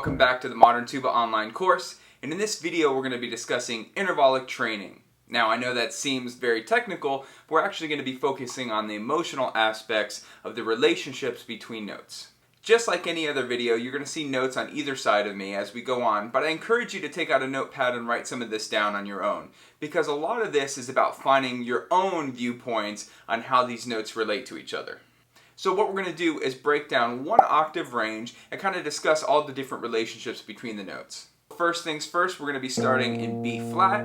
welcome back to the Modern Tuba online course, and in this video we're going to be discussing intervallic training. Now I know that seems very technical, but we're actually going to be focusing on the emotional aspects of the relationships between notes. Just like any other video, you're going to see notes on either side of me as we go on, but I encourage you to take out a notepad and write some of this down on your own, because a lot of this is about finding your own viewpoints on how these notes relate to each other. So what we're going to do is break down one octave range and kind of discuss all the different relationships between the notes. First things first, we're going to be starting in B flat,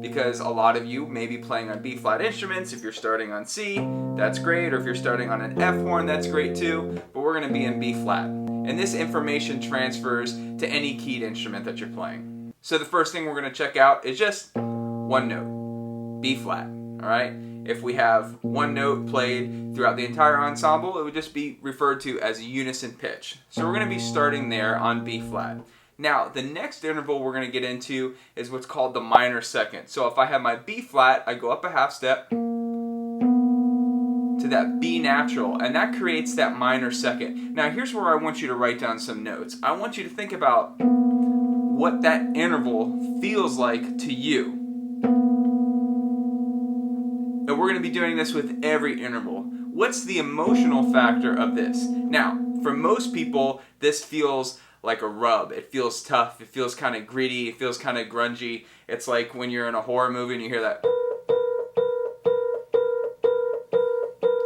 because a lot of you may be playing on B flat instruments. If you're starting on C, that's great, or if you're starting on an F horn, that's great too, but we're going to be in B flat. And this information transfers to any keyed instrument that you're playing. So the first thing we're going to check out is just one note, B flat, alright? If we have one note played throughout the entire ensemble, it would just be referred to as a unison pitch. So we're going to be starting there on B flat. Now, the next interval we're going to get into is what's called the minor second. So if I have my B flat, I go up a half step to that B natural, and that creates that minor second. Now here's where I want you to write down some notes. I want you to think about what that interval feels like to you. And we're going to be doing this with every interval. What's the emotional factor of this? Now, for most people, this feels like a rub. It feels tough. It feels kind of gritty. It feels kind of grungy. It's like when you're in a horror movie and you hear that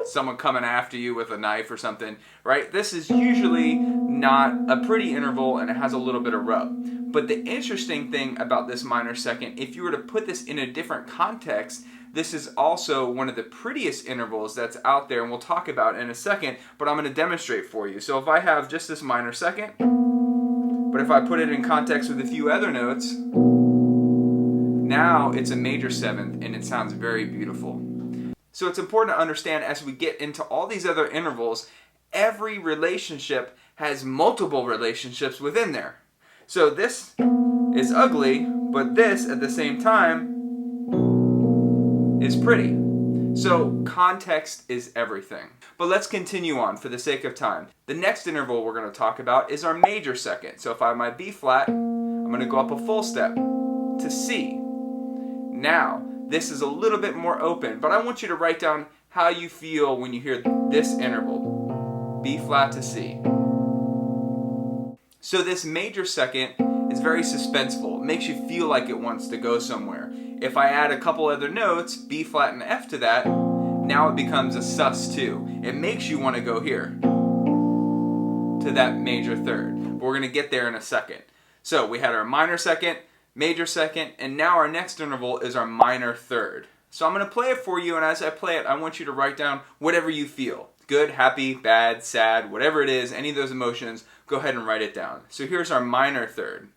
someone coming after you with a knife or something, right? This is usually not a pretty interval, and it has a little bit of rub. But the interesting thing about this minor second, if you were to put this in a different context, this is also one of the prettiest intervals that's out there, and we'll talk about in a second, but I'm going to demonstrate for you. So if I have just this minor second, but if I put it in context with a few other notes, now it's a major seventh, and it sounds very beautiful. So it's important to understand as we get into all these other intervals, every relationship has multiple relationships within there. So this is ugly, but this at the same time is pretty. So context is everything. But let's continue on for the sake of time. The next interval we're going to talk about is our major second. So if I have my B flat, I'm going to go up a full step to C. Now, this is a little bit more open, but I want you to write down how you feel when you hear this interval, B flat to C. So this major second is very suspenseful. It makes you feel like it wants to go somewhere. If I add a couple other notes, B flat and F to that, now it becomes a sus2. It makes you want to go here to that major third. But we're going to get there in a second. So we had our minor second, major second, and now our next interval is our minor third. So I'm going to play it for you, and as I play it, I want you to write down whatever you feel. Good, happy, bad, sad, whatever it is, any of those emotions, go ahead and write it down. So here's our minor third.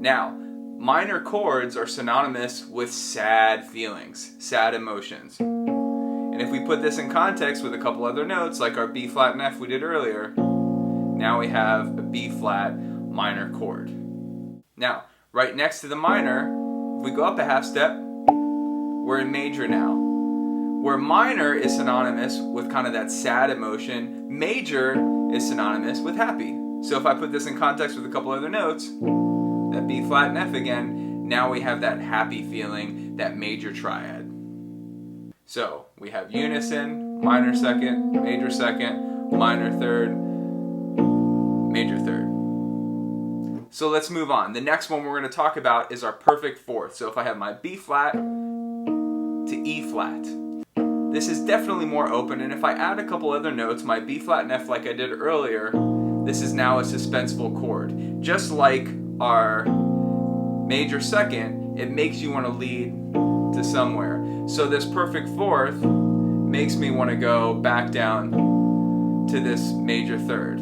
Now, minor chords are synonymous with sad feelings, sad emotions. And if we put this in context with a couple other notes, like our B flat and F we did earlier, now we have a B flat minor chord. Now, right next to the minor, if we go up a half step, we're in major now. Where minor is synonymous with kind of that sad emotion, major is synonymous with happy. So if I put this in context with a couple other notes, that B flat and F again, now we have that happy feeling, that major triad. So we have unison, minor second, minor third, major third. So let's move on. The next one we're going to talk about is our perfect fourth. So if I have my B flat to E flat, this is definitely more open, and if I add a couple other notes, my B flat and F like I did earlier, this is now a suspenseful chord. Just like our major second, it makes you want to lead to somewhere. So this perfect fourth makes me want to go back down to this major third.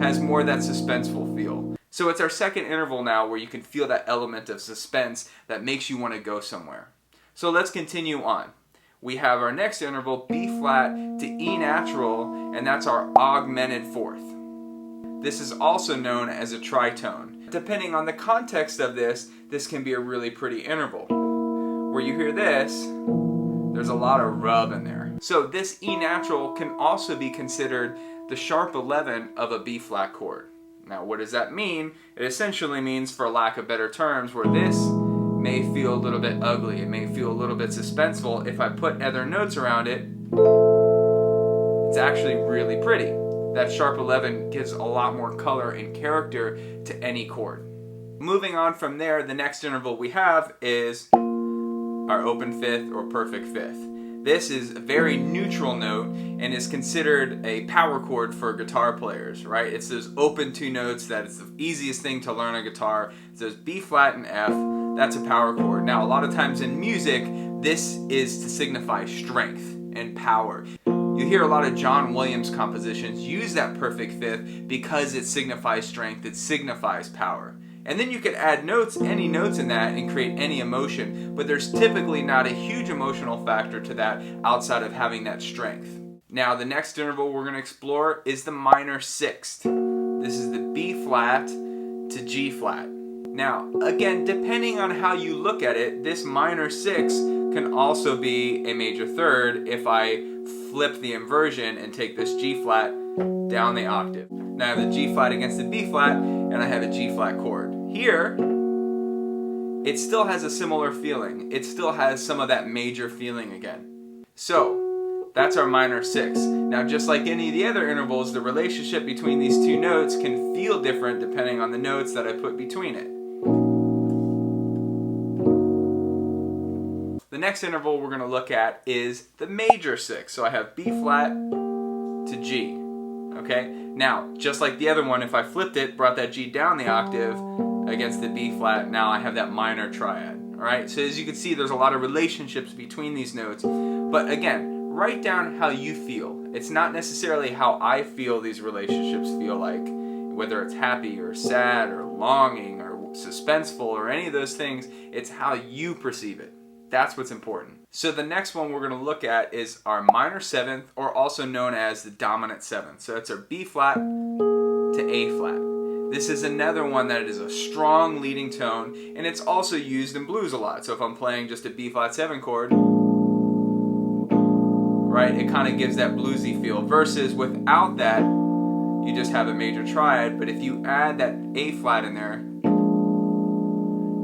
Has more of that suspenseful feel. So it's our second interval now where you can feel that element of suspense that makes you want to go somewhere. So let's continue on. We have our next interval, B flat to E natural, and that's our augmented fourth. This is also known as a tritone. Depending on the context of this can be a really pretty interval. Where you hear this, there's a lot of rub in there. So this E natural can also be considered the sharp 11 of a B flat chord. Now what does that mean? It essentially means, for lack of better terms, where this may feel a little bit ugly, it may feel a little bit suspenseful. If I put other notes around it, it's actually really pretty. That sharp 11 gives a lot more color and character to any chord. Moving on from there, the next interval we have is our open fifth or perfect fifth. This is a very neutral note and is considered a power chord for guitar players, right? It's those open two notes that it's the easiest thing to learn on guitar. It's those B flat and F. That's a power chord. Now, a lot of times in music, this is to signify strength and power. You hear a lot of John Williams compositions use that perfect fifth because it signifies strength, it signifies power. And then you could add notes, any notes in that, and create any emotion, but there's typically not a huge emotional factor to that outside of having that strength. Now, the next interval we're going to explore is the minor sixth. This is the B flat to G flat. Now, again, depending on how you look at it, this minor sixth can also be a major third if I flip the inversion and take this G flat down the octave. Now I have the G flat against the B flat, and I have a G flat chord. Here, it still has a similar feeling. It still has some of that major feeling again. So, that's our minor sixth. Now, just like any of the other intervals, the relationship between these two notes can feel different depending on the notes that I put between it. The next interval we're going to look at is the major sixth. So I have B flat to G. Okay? Now, just like the other one, if I flipped it, brought that G down the octave against the B flat, now I have that minor triad. Alright? So as you can see, there's a lot of relationships between these notes. But again, write down how you feel. It's not necessarily how I feel these relationships feel like, whether it's happy or sad or longing or suspenseful or any of those things. It's how you perceive it. That's what's important. So the next one we're going to look at is our minor seventh, or also known as the dominant seventh. So it's our B flat to A flat. This is another one that is a strong leading tone, and it's also used in blues a lot. So if I'm playing just a B flat 7 chord, right, it kind of gives that bluesy feel, versus without that, you just have a major triad. But if you add that A flat in there,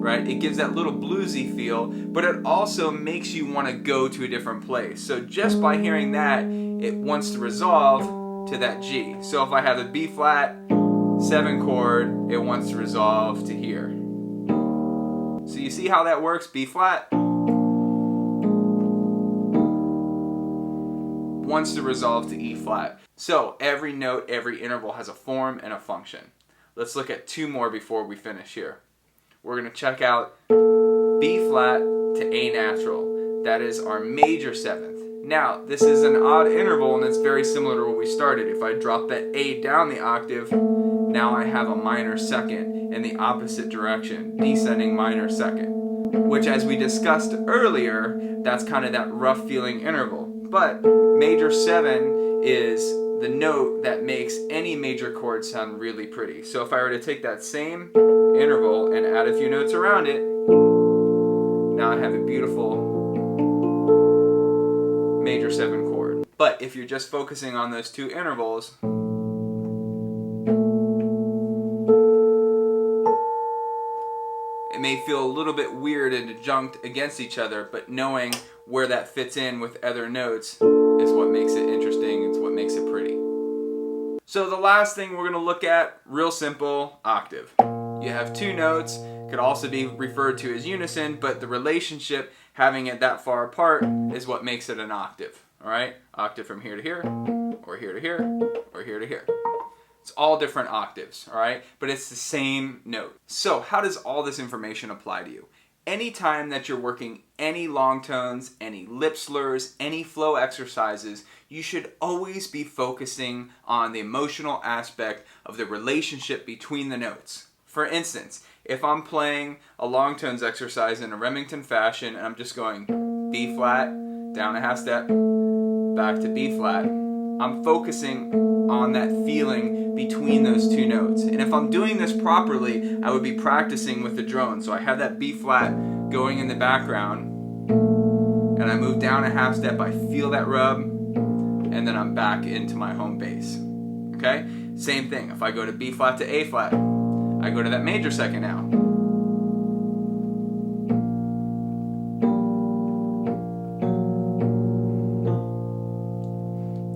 right, it gives that little bluesy feel, but it also makes you want to go to a different place. So just by hearing that, it wants to resolve to that G. So if I have a B flat 7 chord, it wants to resolve to here. So you see how that works? B flat wants to resolve to E flat. So every note, every interval has a form and a function. Let's look at two more before we finish here. We're going to check out B flat to A natural. That is our major seventh. Now, this is an odd interval, and it's very similar to what we started. If I drop that A down the octave, now I have a minor second in the opposite direction, descending minor second, which, as we discussed earlier, that's kind of that rough feeling interval. But major 7 is the note that makes any major chord sound really pretty. So if I were to take that same interval and add a few notes around it, now I have a beautiful major 7 chord. But if you're just focusing on those two intervals, it may feel a little bit weird and adjunct against each other, but knowing where that fits in with other notes is what makes it interesting. It's what makes it pretty. So the last thing we're going to look at, real simple, octave. You have two notes, could also be referred to as unison, but the relationship, having it that far apart, is what makes it an octave. Alright? Octave from here to here, or here to here, or here to here. It's all different octaves, alright? But it's the same note. So how does all this information apply to you? Anytime that you're working any long tones, any lip slurs, any flow exercises, you should always be focusing on the emotional aspect of the relationship between the notes. For instance, if I'm playing a long tones exercise in a Remington fashion and I'm just going B flat, down a half step, back to B flat, I'm focusing on that feeling between those two notes. And if I'm doing this properly, I would be practicing with the drone. So I have that B flat going in the background, and I move down a half step, I feel that rub, and then I'm back into my home base. Okay? Same thing. If I go to B flat to A flat, I go to that major second now.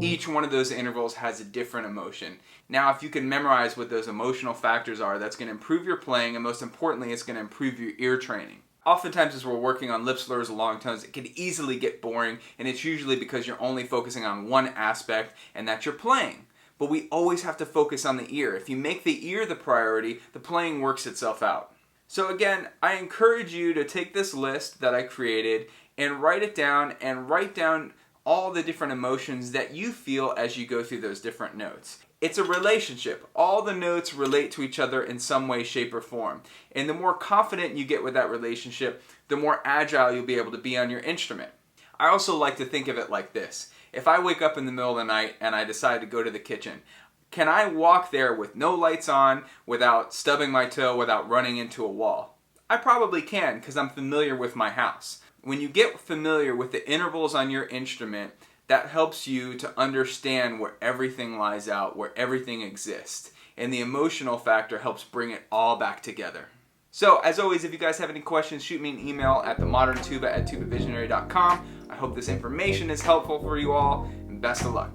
Each one of those intervals has a different emotion. Now, if you can memorize what those emotional factors are, that's going to improve your playing, and most importantly, it's going to improve your ear training. Oftentimes, as we're working on lip slurs or long tones, it can easily get boring, and it's usually because you're only focusing on one aspect, and that's your playing. But we always have to focus on the ear. If you make the ear the priority, the playing works itself out. So again, I encourage you to take this list that I created and write it down, and write down all the different emotions that you feel as you go through those different notes. It's a relationship. All the notes relate to each other in some way, shape, or form. And the more confident you get with that relationship, the more agile you'll be able to be on your instrument. I also like to think of it like this. If I wake up in the middle of the night and I decide to go to the kitchen, can I walk there with no lights on, without stubbing my toe, without running into a wall? I probably can, because I'm familiar with my house. When you get familiar with the intervals on your instrument, that helps you to understand where everything lies out, where everything exists. And the emotional factor helps bring it all back together. So, as always, if you guys have any questions, shoot me an email at themoderntuba@tubavisionary.com. I hope this information is helpful for you all, and best of luck.